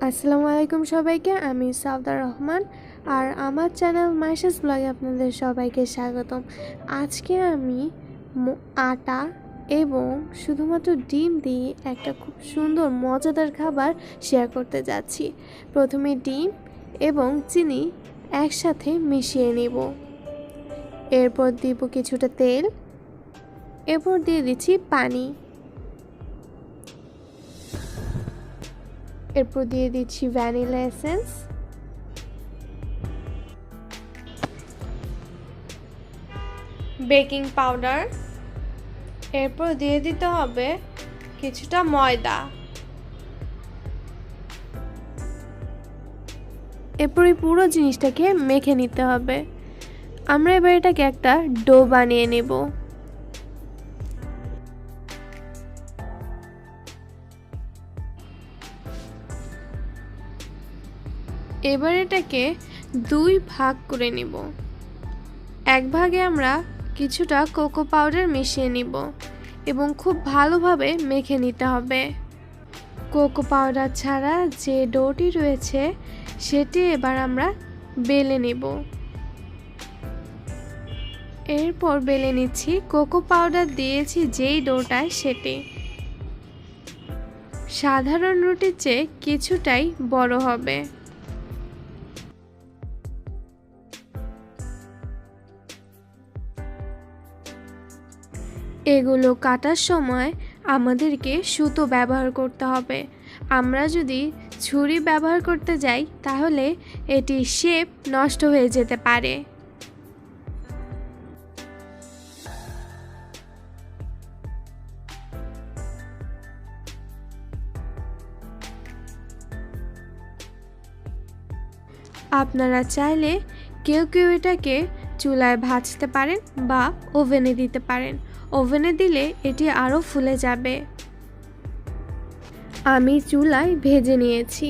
আসসালামু আলাইকুম সবাইকে। আমি সাউদার রহমান আর আমার চ্যানেল মাইশাস ব্লগে আপনাদের সবাইকে স্বাগতম। আজকে আমি আটা এবং শুধুমাত্র ডিম দিয়ে একটা খুব সুন্দর মজাদার খাবার শেয়ার করতে যাচ্ছি। প্রথমে ডিম এবং চিনি একসাথে মিশিয়ে নেব। এরপর দিব কিছুটা তেল, এরপর দিয়ে দিচ্ছি পানি, এরপর দিয়ে দিচ্ছি ভ্যানিলা এসেন্স, বেকিং পাউডার, এরপর দিয়ে দিতে হবে কিছুটা ময়দা। এরপর এই পুরো জিনিসটাকে মেখে নিতে হবে। আমরা এবার এটাকে একটা ডো বানিয়ে নেব। এবার এটাকে দুই ভাগ করে নিব। এক ভাগে আমরা কিছুটা কোকো পাউডার মিশিয়ে নিব এবং খুব ভালোভাবে মেখে নিতে হবে। কোকো পাউডার ছাড়া যে ডোটি রয়েছে সেটি এবার আমরা বেলে নেব। এরপর বেলে নিচ্ছি কোকো পাউডার দিয়েছি যেই ডোটায় সেটি। সাধারণ রুটির চেয়ে কিছুটাই বড় হবে। এগুলো কাটার সময় আমাদেরকে সুতো ব্যবহার করতে হবে। আমরা যদি ছুরি ব্যবহার করতে যাই তাহলে এটির শেপ নষ্ট হয়ে যেতে পারে। আপনারা চাইলে কেউ কেউ এটাকে চুলায় ভাজতে পারেন বা ওভেনে দিতে পারেন। ওভেনে দিলে এটি আরও ফুলে যাবে। আমি চুলায় ভেজে নিয়েছি।